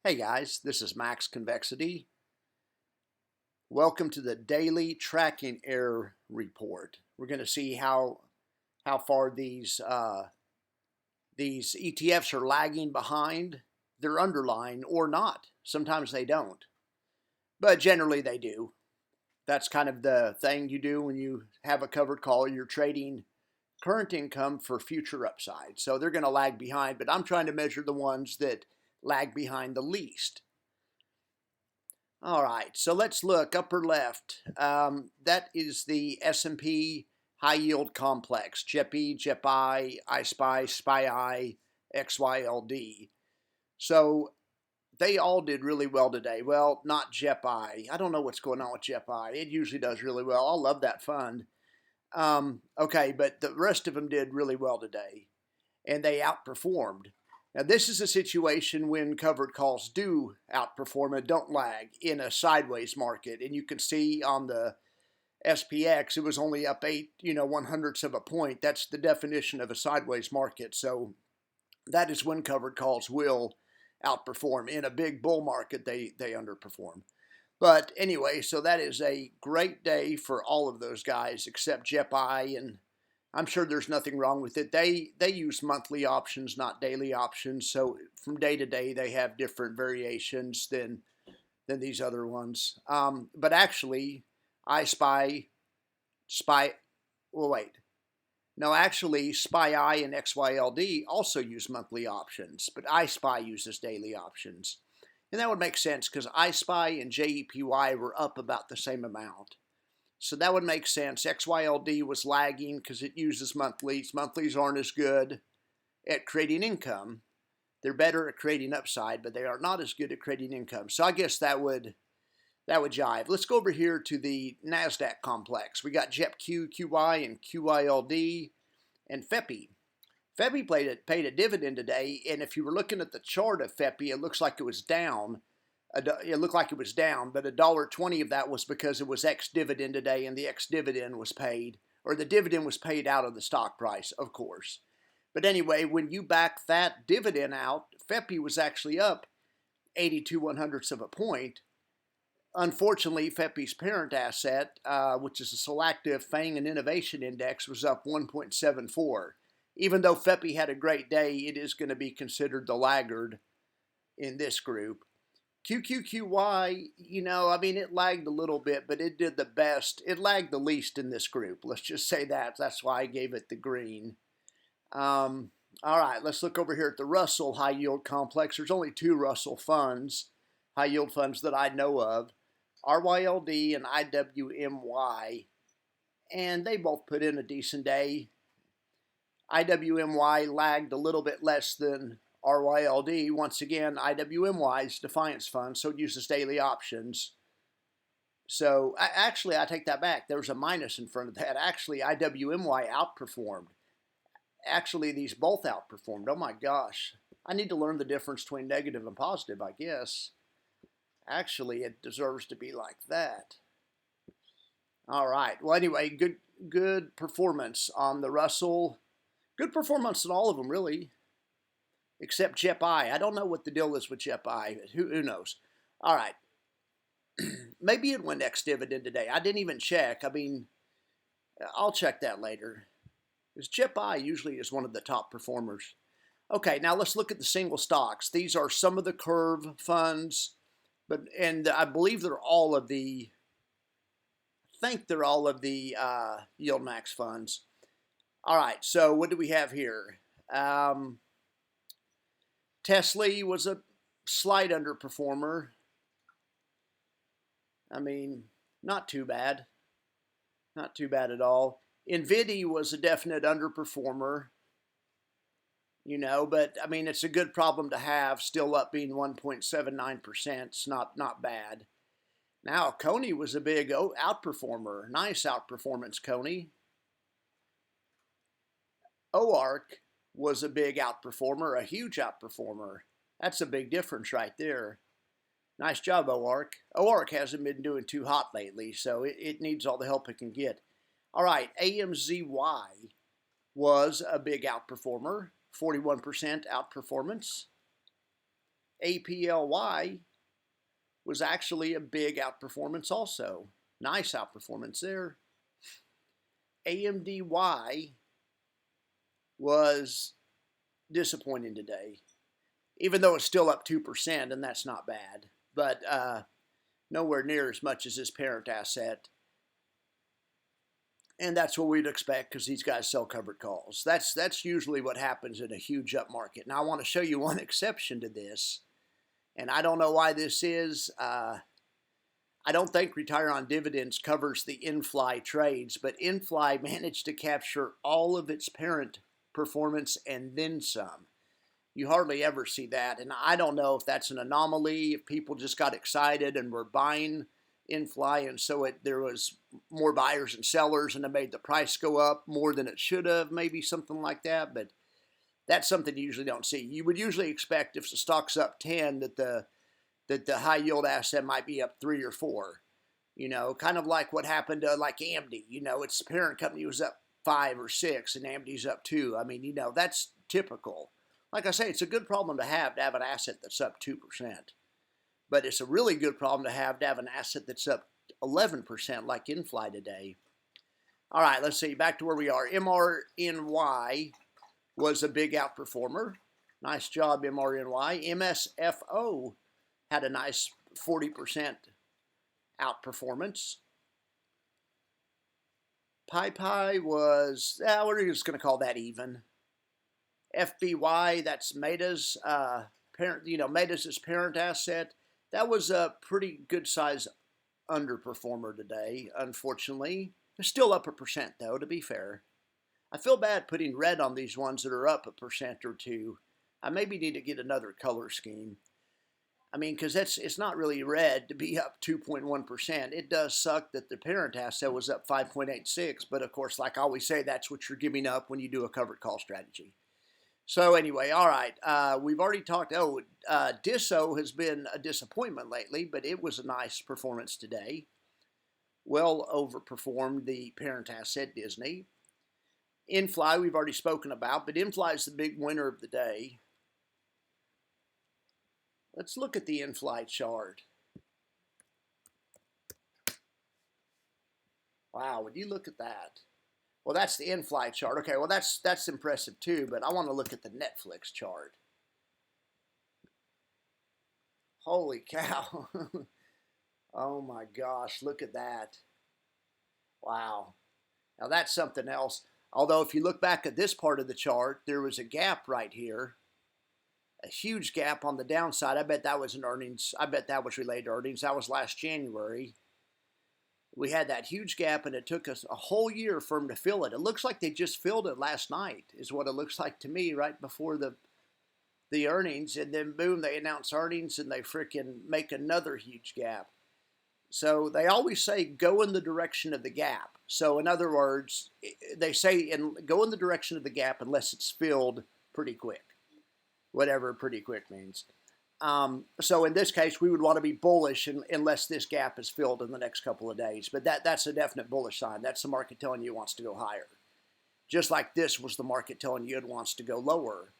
Hey guys, this is Max Convexity. Welcome to the daily tracking error report. We're going to see how far these ETFs are lagging behind their underlying or not. Sometimes they don't, but generally they do. That's kind of the thing you do when you have a covered call. You're trading current income for future upside. So they're going to lag behind, but I'm trying to measure the ones that lag behind the least. All right, so let's look upper left. That is the S&P High Yield Complex, JEPY, JEPI, iSPY, SPY, XYLD. So they all did really well today. Well, not JEPI. I don't know what's going on with JEPI. It usually does really well. I love that fund. Okay, but the rest of them did really well today, and they outperformed. Now, this is a situation when covered calls do outperform and don't lag in a sideways market. And you can see on the SPX, it was only up 1/100ths of a point. That's the definition of a sideways market. So that is when covered calls will outperform. In a big bull market, they underperform. But anyway, so that is a great day for all of those guys except JEPI, and I'm sure there's nothing wrong with it. They use monthly options, not daily options. So from day to day, they have different variations than these other ones. But actually, actually, SPY and XYLD also use monthly options, but iSPY uses daily options. And that would make sense because iSPY and JEPY were up about the same amount. So that would make sense. XYLD was lagging because it uses monthlies. Monthlies aren't as good at creating income. They're better at creating upside, but they are not as good at creating income. So I guess that would jive. Let's go over here to the NASDAQ complex. We got JEPQ, QY, and QYLD, and FEPI. FEPI paid a dividend today, and if you were looking at the chart of FEPI, it looks like it was down. It looked like it was down, but $1.20 of that was because it was ex-dividend today, and the ex-dividend was paid, or the dividend was paid out of the stock price, of course. But anyway, when you back that dividend out, FEPI was actually up 82/100ths of a point. Unfortunately, FEPI's parent asset, which is a Selective FANG and Innovation Index, was up 1.74. Even though FEPI had a great day, it is going to be considered the laggard in this group. QQQY, it lagged a little bit, but it did the best. It lagged the least in this group. Let's just say that. That's why I gave it the green. All right, let's look over here at the Russell High Yield Complex. There's only two Russell funds, high yield funds that I know of, RYLD and IWMY, and they both put in a decent day. IWMY lagged a little bit less than RYLD. Once again, IWMY's Defiance fund, so it uses daily options. So actually, I take that back. There was a minus in front of that. Actually, IWMY outperformed. Actually, these both outperformed. Oh my gosh. I need to learn the difference between negative and positive, I guess. Actually, it deserves to be like that. All right. Well, anyway, good performance on the Russell. Good performance on all of them, really. Except JEPI. I don't know what the deal is with JEPI. Who knows? All right. Maybe it went ex-dividend today. I didn't even check. I'll check that later. Because JEPI usually is one of the top performers. Okay, now let's look at the single stocks. These are some of the Kurv funds, and I believe they're all of the. I think they're all of the YMAX funds. All right. So what do we have here? Tesla was a slight underperformer. Not too bad. Not too bad at all. NVIDIA was a definite underperformer. But it's a good problem to have, still up being 1.79%. It's not bad. Now, Coney was a big outperformer. Nice outperformance, Coney. OARC was a big outperformer, a huge outperformer. That's a big difference right there. Nice job, OARC. OARC hasn't been doing too hot lately, so it needs all the help it can get. All right, AMZY was a big outperformer, 41% outperformance. APLY was actually a big outperformance also. Nice outperformance there. AMDY was disappointing today, even though it's still up 2%, and that's not bad, but nowhere near as much as his parent asset. And that's what we'd expect because these guys sell covered calls. That's usually what happens in a huge up market. Now, I want to show you one exception to this, and I don't know why this is. I don't think retire on dividends covers the in-fly trades, but in-fly managed to capture all of its parent performance and then some. You hardly ever see that, and I don't know if that's an anomaly, if people just got excited and were buying in-fly, and so there was more buyers and sellers, and it made the price go up more than it should have, maybe something like that, but that's something you usually don't see. You would usually expect if the stock's up 10 that the high yield asset might be up 3 or 4, you know, kind of like what happened to like AMD, you know, its parent company was up 5 or 6 and AMD's up 2. I mean, you know, that's typical. Like I say, it's a good problem to have an asset that's up 2%. But it's a really good problem to have an asset that's up 11% like in-fly today. All right, let's see, back to where we are. MRNY was a big outperformer. Nice job, MRNY. MSFO had a nice 40% outperformance. PyPy was, we're just going to call that even. FBY, that's Meta's parent, you know, Meta's parent asset. That was a pretty good size underperformer today, unfortunately. It's still up 1% though, to be fair. I feel bad putting red on these ones that are up 1% or 2. I maybe need to get another color scheme. I mean, because it's not really red to be up 2.1%. It does suck that the parent asset was up 5.86, but of course, like I always say, that's what you're giving up when you do a covered call strategy. So anyway, all right, we've already talked, DISO has been a disappointment lately, but it was a nice performance today. Well overperformed the parent asset, Disney. In-fly we've already spoken about, but in-fly is the big winner of the day. Let's look at the in-fly chart. Wow, would you look at that? Well, that's the in-fly chart. Okay, well, that's impressive too, but I want to look at the Netflix chart. Holy cow. Oh my gosh, look at that. Wow. Now that's something else. Although if you look back at this part of the chart, there was a gap right here. A huge gap on the downside. I bet that was an earnings. I bet that was related to earnings. That was last January. We had that huge gap, and it took us a whole year for them to fill it. It looks like they just filled it last night, is what it looks like to me, right before the earnings. And then, boom, they announce earnings, and they freaking make another huge gap. So they always say go in the direction of the gap. So in other words, they say go in the direction of the gap unless it's filled pretty quick, whatever pretty quick means. So in this case, we would want to be bullish unless this gap is filled in the next couple of days. But that's a definite bullish sign. That's the market telling you it wants to go higher. Just like this was the market telling you it wants to go lower.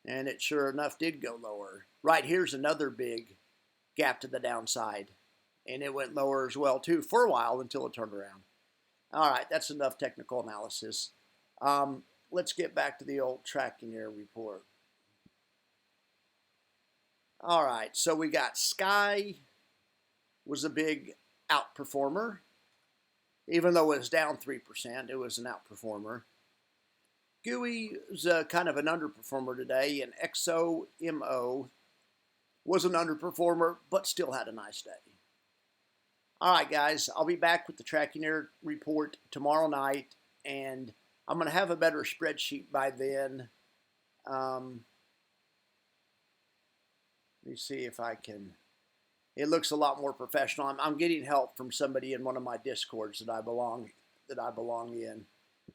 And it sure enough did go lower. Right here's another big gap to the downside. And it went lower as well, too, for a while until it turned around. All right, that's enough technical analysis. Let's get back to the old tracking error report. All right, so we got Sky was a big outperformer. Even though it was down 3%, it was an outperformer. GUI was kind of an underperformer today, and XOMO was an underperformer, but still had a nice day. All right, guys, I'll be back with the tracking error report tomorrow night, and I'm going to have a better spreadsheet by then. Let me see if I can. It looks a lot more professional. I'm getting help from somebody in one of my discords that I belong in.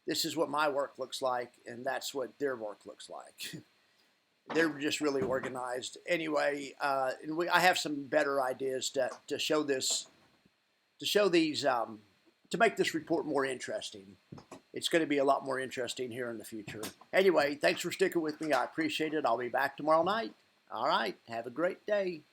This is what my work looks like, and that's what their work looks like. They're just really organized. Anyway, I have some better ideas to show this. To make this report more interesting. It's going to be a lot more interesting here in the future. Anyway, thanks for sticking with me. I appreciate it. I'll be back tomorrow night. All right, have a great day.